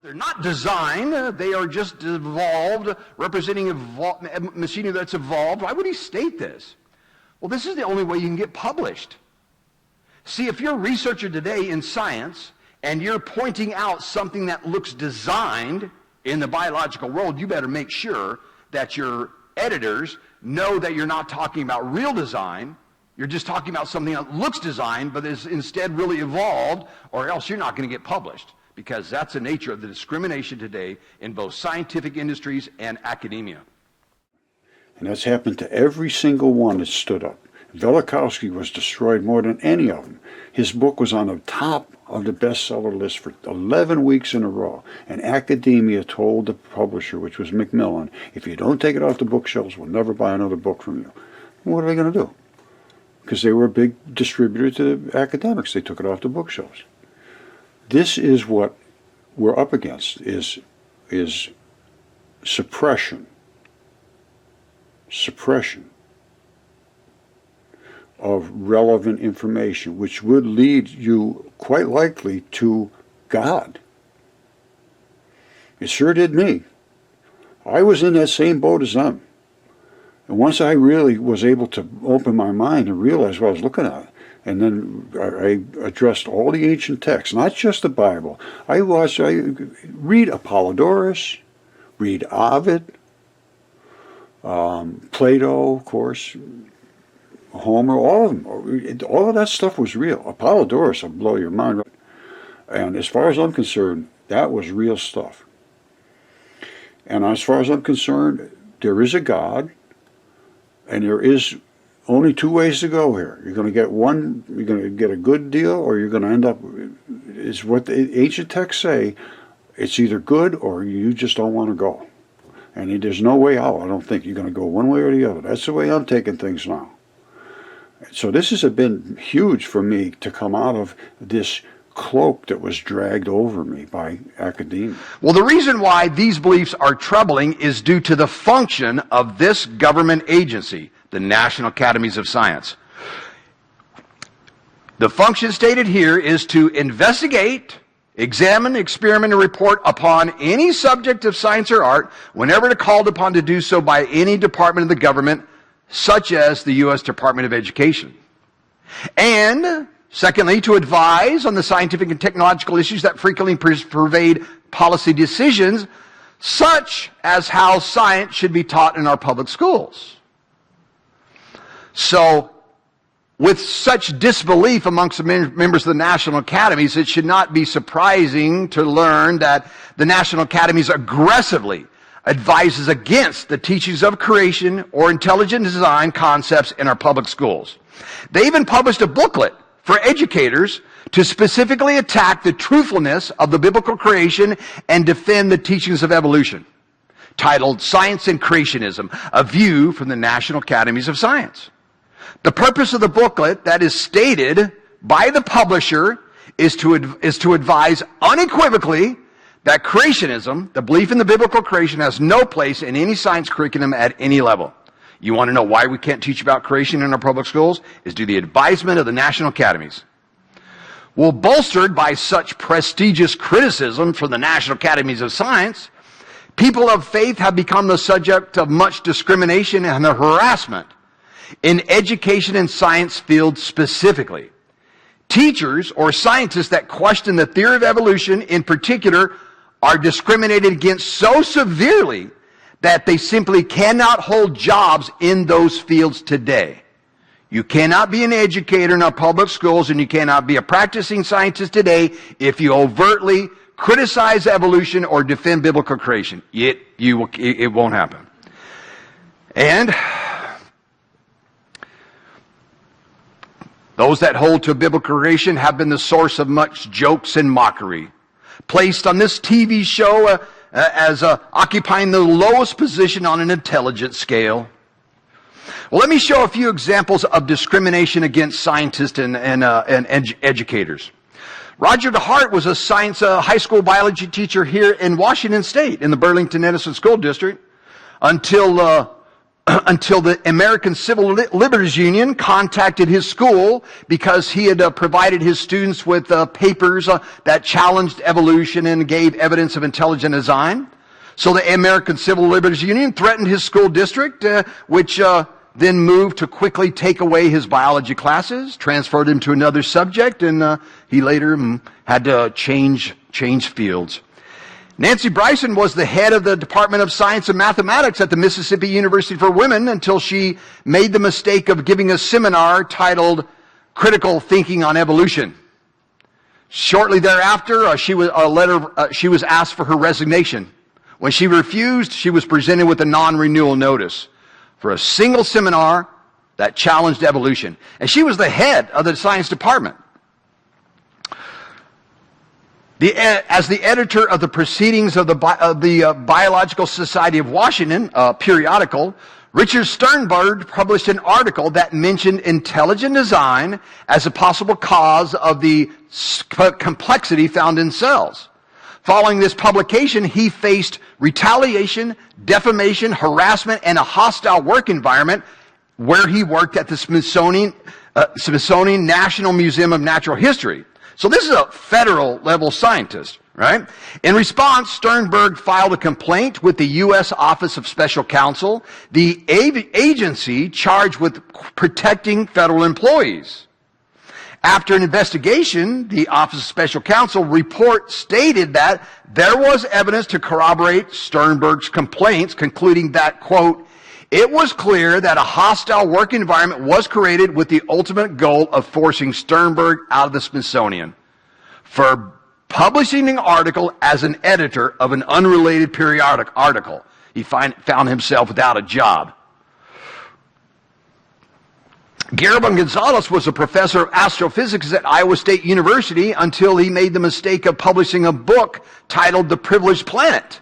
They're not designed, they are just evolved, representing machinery that's evolved. Why would he state this? Well, this is the only way you can get published. See, if you're a researcher today in science and you're pointing out something that looks designed in the biological world, you better make sure that your editors know that you're not talking about real design. You're just talking about something that looks designed but is instead really evolved, or else you're not going to get published, because that's the nature of the discrimination today in both scientific industries and academia. And that's happened to every single one that stood up. Velikovsky was destroyed more than any of them. His book was on the top of the bestseller list for 11 weeks in a row. And academia told the publisher, which was Macmillan, if you don't take it off the bookshelves, we'll never buy another book from you. What are they going to do? Because they were a big distributor to the academics. They took it off the bookshelves. This is what we're up against, is suppression of relevant information, which would lead you quite likely to God. It sure did me. I was in that same boat as them. And once I really was able to open my mind and realize what I was looking at, and then I addressed all the ancient texts, not just the Bible. I read Apollodorus, read Ovid, Plato, of course, Homer, all of them. All of that stuff was real. Apollodorus will blow your mind. And as far as I'm concerned, that was real stuff. And as far as I'm concerned, there is a God, and there is only two ways to go here. You're going to get one, you're going to get a good deal, or you're going to end up, is what the ancient texts say, it's either good or you just don't want to go. And there's no way out, I don't think. You're going to go one way or the other. That's the way I'm taking things now. So this has been huge for me to come out of this cloak that was dragged over me by academia. Well, the reason why these beliefs are troubling is due to the function of this government agency, the National Academies of Science. The function stated here is to investigate, examine, experiment, and report upon any subject of science or art whenever called upon to do so by any department of the government, such as the U.S. Department of Education. And secondly, to advise on the scientific and technological issues that frequently pervade policy decisions, such as how science should be taught in our public schools. So, with such disbelief amongst the members of the National Academies, it should not be surprising to learn that the National Academies aggressively advises against the teachings of creation or intelligent design concepts in our public schools. They even published a booklet for educators to specifically attack the truthfulness of the biblical creation and defend the teachings of evolution, titled Science and Creationism, a View from the National Academies of Science. The purpose of the booklet that is stated by the publisher is to advise unequivocally that creationism, the belief in the biblical creation, has no place in any science curriculum at any level. You want to know why we can't teach about creation in our public schools? Is due to the advisement of the National Academies. Well, bolstered by such prestigious criticism from the National Academies of Science, people of faith have become the subject of much discrimination and harassment in education and science fields specifically. Teachers or scientists that question the theory of evolution in particular are discriminated against so severely that they simply cannot hold jobs in those fields today. You cannot be an educator in our public schools, and you cannot be a practicing scientist today if you overtly criticize evolution or defend biblical creation. It won't happen. And those that hold to biblical creation have been the source of much jokes and mockery, placed on this TV show as occupying the lowest position on an intelligence scale. Well, let me show a few examples of discrimination against scientists and educators. Roger DeHart was a science high school biology teacher here in Washington State, in the Burlington Edison School District, until until the American Civil Liberties Union contacted his school because he had provided his students with papers that challenged evolution and gave evidence of intelligent design. So the American Civil Liberties Union threatened his school district, which then moved to quickly take away his biology classes, transferred him to another subject, and he later had to change fields. Nancy Bryson was the head of the Department of Science and Mathematics at the Mississippi University for Women until she made the mistake of giving a seminar titled Critical Thinking on Evolution. Shortly thereafter, she was asked for her resignation. When she refused, she was presented with a non-renewal notice for a single seminar that challenged evolution. And she was the head of the science department. As the editor of the Proceedings of the Biological Society of Washington periodical, Richard Sternberg published an article that mentioned intelligent design as a possible cause of the complexity found in cells. Following this publication, he faced retaliation, defamation, harassment, and a hostile work environment where he worked at the Smithsonian National Museum of Natural History. So this is a federal level scientist, right? In response, Sternberg filed a complaint with the U.S. Office of Special Counsel, the agency charged with protecting federal employees. After an investigation, the Office of Special Counsel report stated that there was evidence to corroborate Sternberg's complaints, concluding that, quote, it was clear that a hostile work environment was created with the ultimate goal of forcing Sternberg out of the Smithsonian for publishing an article as an editor of an unrelated periodic article. He found himself without a job. Guillermo Gonzalez was a professor of astrophysics at Iowa State University until he made the mistake of publishing a book titled The Privileged Planet.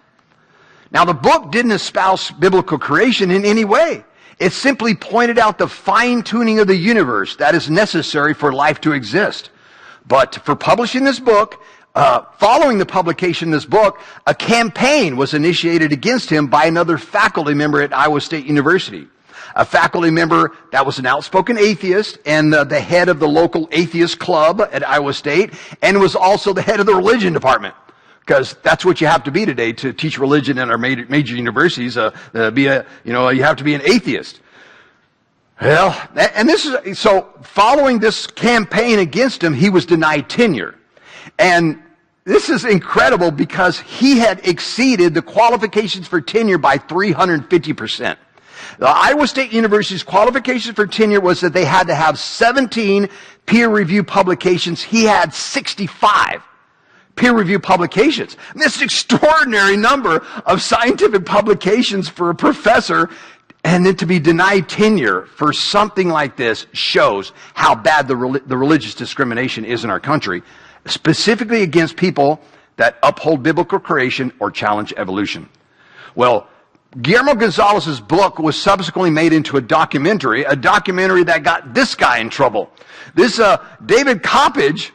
Now, the book didn't espouse biblical creation in any way. It simply pointed out the fine-tuning of the universe that is necessary for life to exist. But for publishing this book, following the publication of this book, a campaign was initiated against him by another faculty member at Iowa State University. A faculty member that was an outspoken atheist and the head of the local atheist club at Iowa State, and was also the head of the religion department. Because that's what you have to be today to teach religion in our major universities. You have to be an atheist. Well, and so following this campaign against him, he was denied tenure. And this is incredible because he had exceeded the qualifications for tenure by 350%. The Iowa State University's qualifications for tenure was that they had to have 17 peer-reviewed publications. He had 65. Peer-reviewed publications. And this extraordinary number of scientific publications for a professor, and then to be denied tenure for something like this shows how bad the religious discrimination is in our country, specifically against people that uphold biblical creation or challenge evolution. Well, Guillermo Gonzalez's book was subsequently made into a documentary that got this guy in trouble. This David Coppage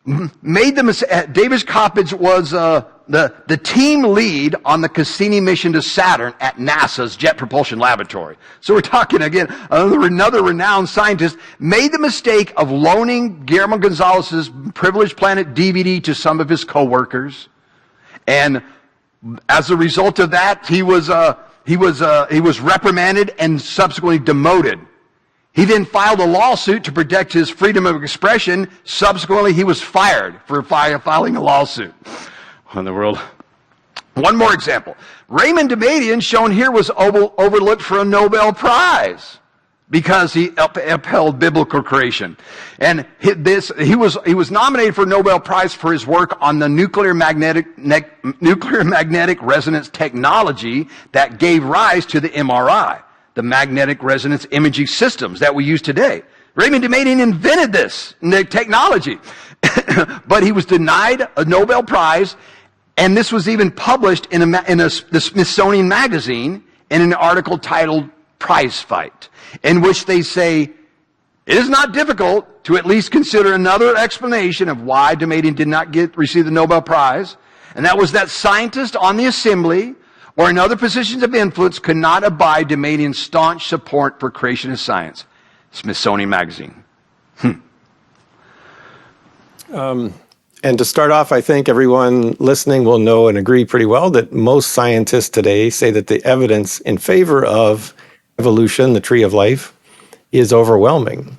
David Coppage was the team lead on the Cassini mission to Saturn at NASA's Jet Propulsion Laboratory. So we're talking again, another renowned scientist made the mistake of loaning Guillermo Gonzalez's Privileged Planet DVD to some of his coworkers, and as a result of that, he was reprimanded and subsequently demoted. He then filed a lawsuit to protect his freedom of expression. Subsequently, he was fired for filing a lawsuit. What in the world? One more example. Raymond Damadian, shown here, was overlooked for a Nobel Prize because he upheld biblical creation. And he was nominated for a Nobel Prize for his work on the nuclear magnetic resonance technology that gave rise to the MRI. The magnetic resonance imaging systems that we use today. Raymond Damadian invented this technology, but he was denied a Nobel Prize, and this was even published in the Smithsonian Magazine in an article titled Prize Fight, in which they say, it is not difficult to at least consider another explanation of why Damadian did not receive the Nobel Prize, and that was that scientists on the assembly or in other positions of influence could not abide demanding staunch support for creationist science. Smithsonian Magazine. And to start off, I think everyone listening will know and agree pretty well that most scientists today say that the evidence in favor of evolution, the tree of life, is overwhelming.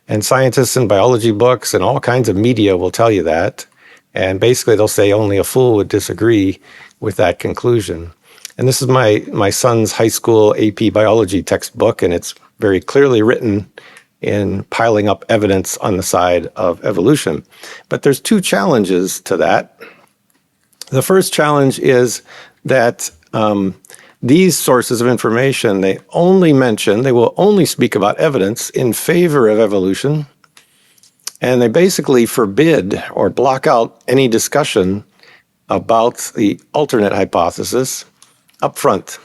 And scientists in biology books and all kinds of media will tell you that. And basically they'll say only a fool would disagree with that conclusion. And this is my son's high school AP biology textbook, and it's very clearly written in piling up evidence on the side of evolution. But there's two challenges to that. The first challenge is that these sources of information, they will only speak about evidence in favor of evolution, and they basically forbid or block out any discussion about the alternate hypothesis up front.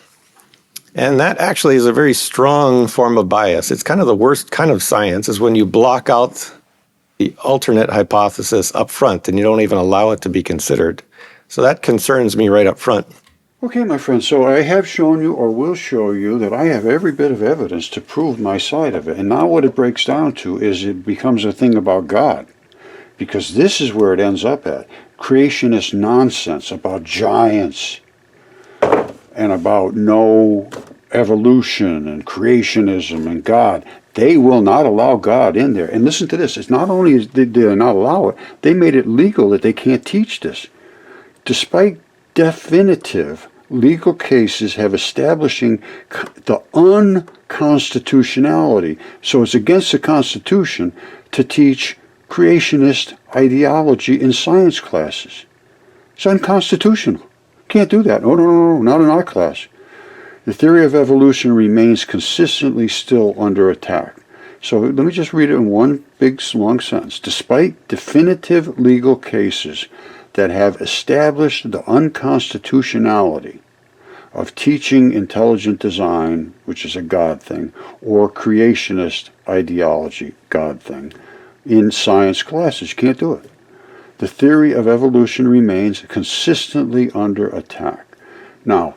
And that actually is a very strong form of bias. It's kind of the worst kind of science, is when you block out the alternate hypothesis up front and you don't even allow it to be considered. So that concerns me right up front. Okay, my friend, so I have shown you, or will show you, that I have every bit of evidence to prove my side of it. And now what it breaks down to is it becomes a thing about God. Because this is where it ends up at. Creationist nonsense about giants and about no evolution and creationism and God. They will not allow God in there. And listen to this. It's not only did they not allow it, they made it legal that they can't teach this. Despite definitive legal cases have establishing the unconstitutionality. So it's against the Constitution to teach creationist ideology in science classes. It's unconstitutional. Can't do that. No, not in our class. The theory of evolution remains consistently still under attack. So let me just read it in one big long sentence. Despite definitive legal cases that have established the unconstitutionality of teaching intelligent design, which is a God thing, or creationist ideology, God thing, in science classes, you can't do it. The theory of evolution remains consistently under attack. Now,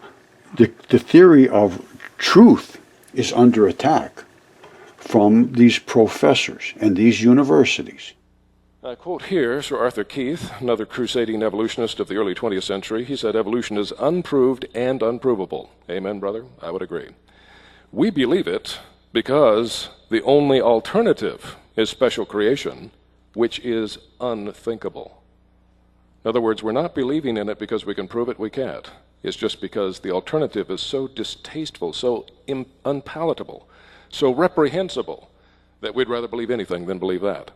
the theory of truth is under attack from these professors and these universities. I quote here Sir Arthur Keith, another crusading evolutionist of the early 20th century. He said, "Evolution is unproved and unprovable." Amen, brother? I would agree. We believe it because the only alternative is special creation, which is unthinkable. In other words, we're not believing in it because we can prove it, we can't. It's just because the alternative is so distasteful, so unpalatable, so reprehensible, that we'd rather believe anything than believe that.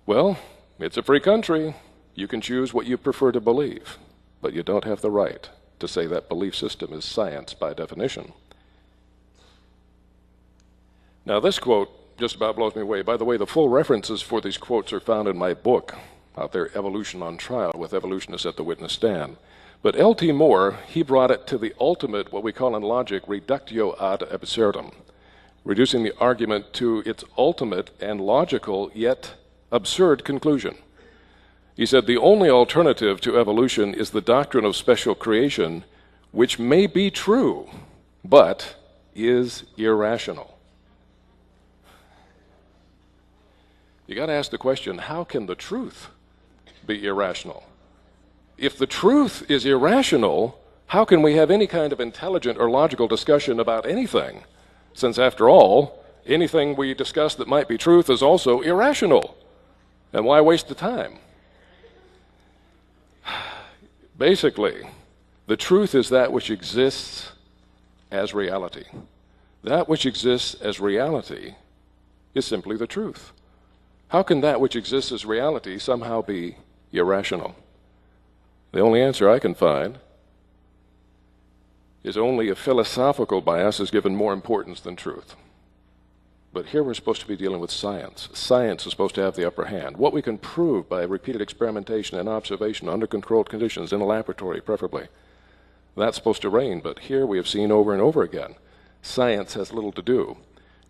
Well, it's a free country. You can choose what you prefer to believe, but you don't have the right to say that belief system is science by definition. Now, this quote just about blows me away. By the way, the full references for these quotes are found in my book out there, Evolution on Trial, with evolutionists at the witness stand. But L.T. Moore, he brought it to the ultimate, what we call in logic, reductio ad absurdum, reducing the argument to its ultimate and logical yet absurd conclusion. He said, the only alternative to evolution is the doctrine of special creation, which may be true, but is irrational. You got to ask the question, how can the truth be irrational? If the truth is irrational, how can we have any kind of intelligent or logical discussion about anything? Since, after all, anything we discuss that might be truth is also irrational. And why waste the time? Basically, the truth is that which exists as reality. That which exists as reality is simply the truth. How can that which exists as reality somehow be irrational? The only answer I can find is only a philosophical bias is given more importance than truth. But here we're supposed to be dealing with science. Science is supposed to have the upper hand. What we can prove by repeated experimentation and observation under controlled conditions, in a laboratory preferably, that's supposed to reign. But here we have seen over and over again, science has little to do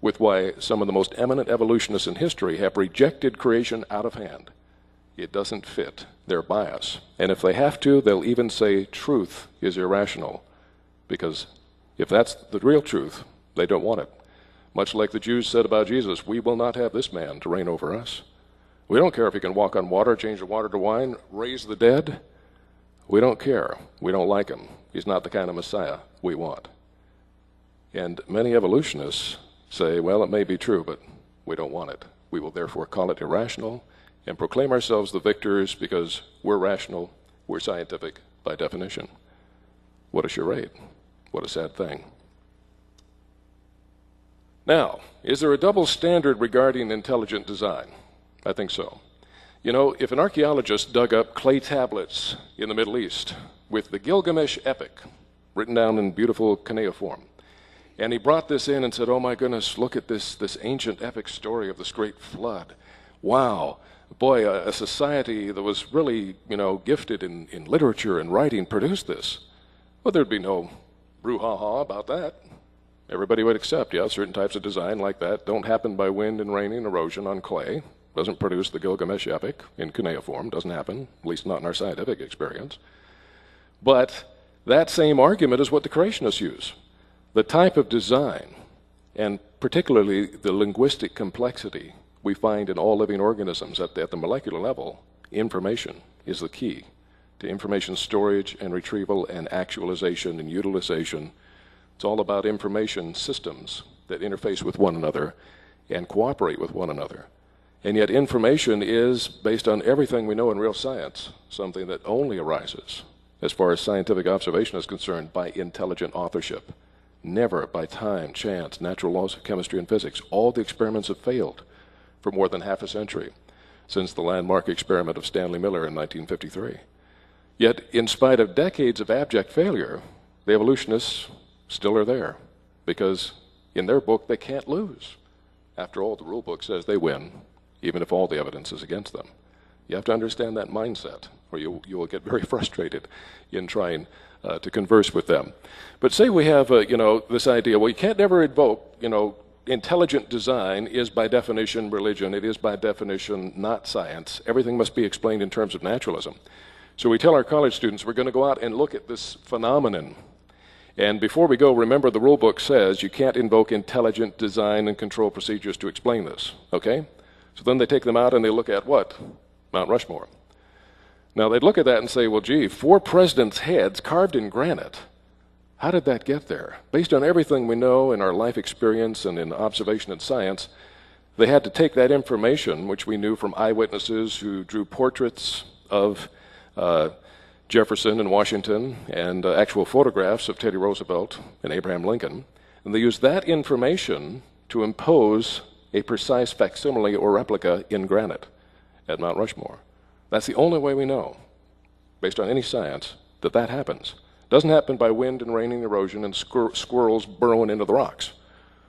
with why some of the most eminent evolutionists in history have rejected creation out of hand. It doesn't fit their bias. And if they have to, they'll even say truth is irrational. because if that's the real truth, they don't want it. Much like the Jews said about Jesus, we will not have this man to reign over us. We don't care if he can walk on water, change the water to wine, raise the dead. We don't care. We don't like him. He's not the kind of Messiah we want. And many evolutionists say, well, it may be true, but we don't want it. We will therefore call it irrational and proclaim ourselves the victors because we're rational, we're scientific by definition. What a charade. What a sad thing. Now, is there a double standard regarding intelligent design? I think so. You know, if an archaeologist dug up clay tablets in the Middle East with the Gilgamesh epic written down in beautiful cuneiform, and he brought this in and said, oh my goodness, look at this ancient epic story of this great flood. Wow, boy, a society that was really, gifted in literature and writing produced this. Well, there'd be no brouhaha about that. Everybody would accept, yeah, certain types of design like that don't happen by wind and rain and erosion on clay. Doesn't produce the Gilgamesh epic in cuneiform. Doesn't happen, at least not in our scientific experience. But that same argument is what the creationists use. The type of design, and particularly the linguistic complexity we find in all living organisms at the molecular level, information is the key to information storage and retrieval and actualization and utilization. It's all about information systems that interface with one another and cooperate with one another. And yet information is, based on everything we know in real science, something that only arises, as far as scientific observation is concerned, by intelligent authorship. Never by time, chance, natural laws of chemistry and physics. All the experiments have failed for more than half a century, since the landmark experiment of Stanley Miller in 1953. Yet, in spite of decades of abject failure, the evolutionists still are there, because in their book they can't lose. After all, the rule book says they win, even if all the evidence is against them. You have to understand that mindset, or you will get very frustrated in trying to converse with them. But say we have, this idea, well, you can't never invoke, intelligent design is by definition religion. It is by definition not science. Everything must be explained in terms of naturalism. So we tell our college students we're going to go out and look at this phenomenon. And before we go, remember the rule book says you can't invoke intelligent design and control procedures to explain this, okay? So then they take them out and they look at what? Mount Rushmore. Now they'd look at that and say, well, gee, 4 presidents' heads carved in granite. How did that get there? Based on everything we know in our life experience and in observation and science, they had to take that information, which we knew from eyewitnesses who drew portraits of Jefferson and Washington and actual photographs of Teddy Roosevelt and Abraham Lincoln, and they used that information to impose a precise facsimile or replica in granite at Mount Rushmore. That's the only way we know, based on any science, that that happens. It doesn't happen by wind and rain and erosion and squirrels burrowing into the rocks,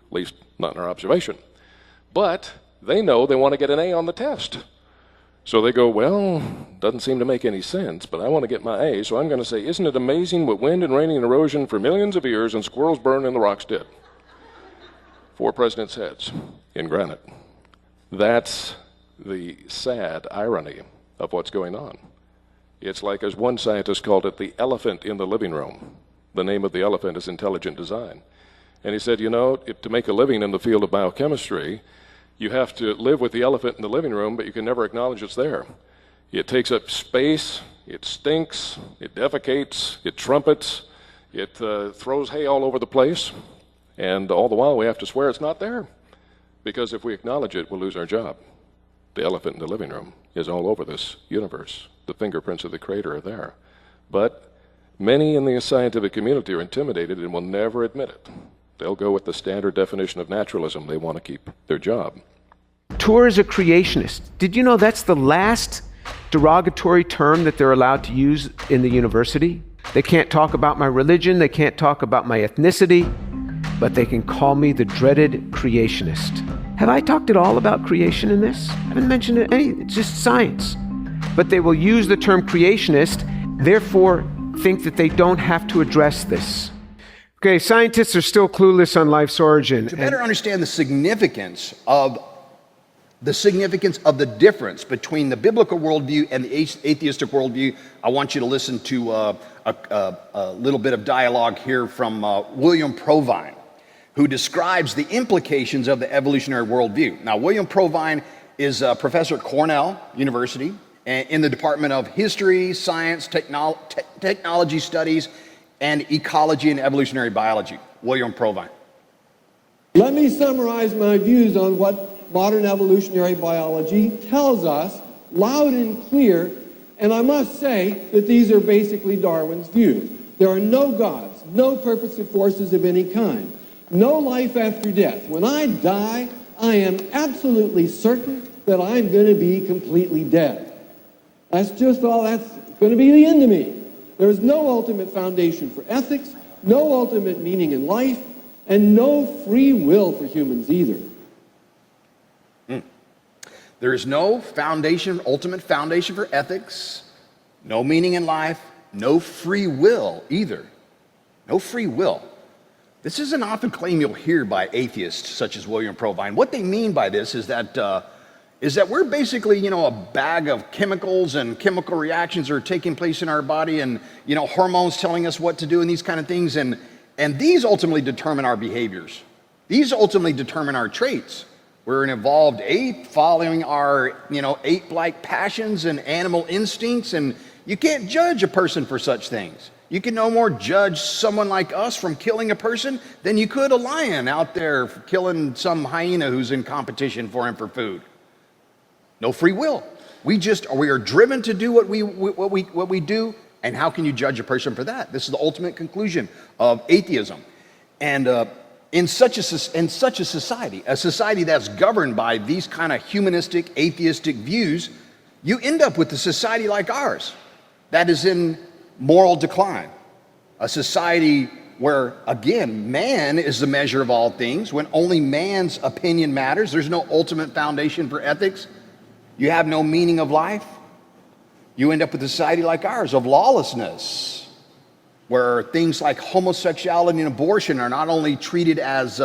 at least not in our observation. But they know they want to get an A on the test. So they go, well, doesn't seem to make any sense, but I want to get my A, so I'm going to say, isn't it amazing what wind and rain and erosion for millions of years and squirrels burrowing in the rocks did? 4 presidents' heads in granite. That's the sad irony of what's going on. It's like, as one scientist called it, the elephant in the living room. The name of the elephant is intelligent design. And he said, to make a living in the field of biochemistry, you have to live with the elephant in the living room, but you can never acknowledge it's there. It takes up space, it stinks, it defecates, it trumpets, it throws hay all over the place, and all the while we have to swear it's not there, because if we acknowledge it, we'll lose our job. The elephant in the living room is all over this universe. The fingerprints of the Creator are there. But many in the scientific community are intimidated and will never admit it. They'll go with the standard definition of naturalism. They want to keep their job. Tour is a creationist. Did you know that's the last derogatory term that they're allowed to use in the university? They can't talk about my religion, they can't talk about my ethnicity, but they can call me the dreaded creationist. Have I talked at all about creation in this? I haven't mentioned any, it's just science. But they will use the term creationist, therefore think that they don't have to address this. Okay, scientists are still clueless on life's origin. To better understand the significance of the significance of the difference between the biblical worldview and the atheistic worldview, I want you to listen to a little bit of dialogue here from William Provine, who describes the implications of the evolutionary worldview. Now, William Provine is a professor at Cornell University in the Department of History, Science, Technology Studies, and Ecology and Evolutionary Biology. William Provine. Let me summarize my views on what modern evolutionary biology tells us loud and clear, and I must say that these are basically Darwin's views. There are no gods, no purposive forces of any kind, no life after death. When I die, I am absolutely certain that I'm going to be completely dead. That's just all, that's going to be the end of me. There is no ultimate foundation for ethics, no ultimate meaning in life, and no free will for humans either. There is no foundation, ultimate foundation for ethics, no meaning in life, no free will either. No free will. This is an often claim you'll hear by atheists such as William Provine. What they mean by this is that we're basically, a bag of chemicals, and chemical reactions are taking place in our body, and, hormones telling us what to do and these kind of things. And these ultimately determine our behaviors. These ultimately determine our traits. We're an evolved ape following our, ape-like passions and animal instincts, and you can't judge a person for such things. You can no more judge someone like us from killing a person than you could a lion out there killing some hyena who's in competition for him for food. No free will. We are driven to do what we do, and how can you judge a person for that? This is the ultimate conclusion of atheism. And in such a society, a society that's governed by these kind of humanistic, atheistic views, you end up with a society like ours that is in moral decline. A society where, again, man is the measure of all things, when only man's opinion matters. There's no ultimate foundation for ethics. You have no meaning of life. You end up with a society like ours of lawlessness, where things like homosexuality and abortion are not only treated as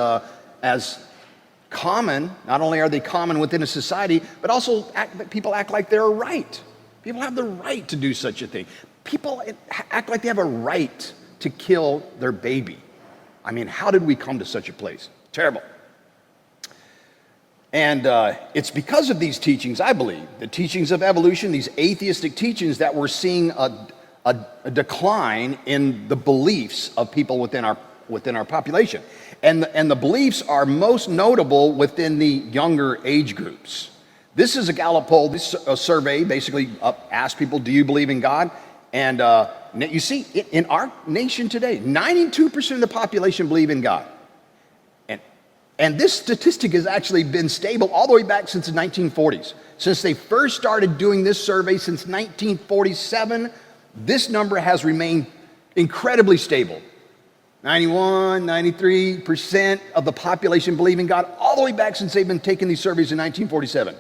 common, not only are they common within a society, but also people act like they're right. People have the right to do such a thing. People act like they have a right to kill their baby. I mean, how did we come to such a place? Terrible. And it's because of these teachings, I believe, the teachings of evolution, these atheistic teachings, that we're seeing a decline in the beliefs of people within our population. And the beliefs are most notable within the younger age groups. This is a Gallup poll. This survey basically asked people, do you believe in God? And you see, in our nation today, 92% of the population believe in God. And this statistic has actually been stable all the way back since the 1940s. Since they first started doing this survey since 1947, this number has remained incredibly stable. 91, 93% of the population believe in God all the way back since they've been taking these surveys in 1947.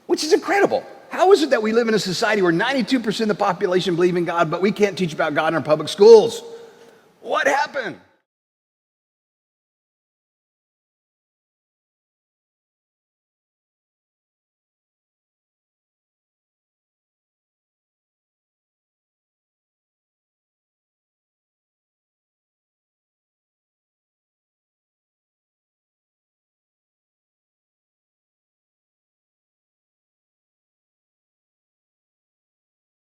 Which is incredible. How is it that we live in a society where 92% of the population believe in God, but we can't teach about God in our public schools? What happened?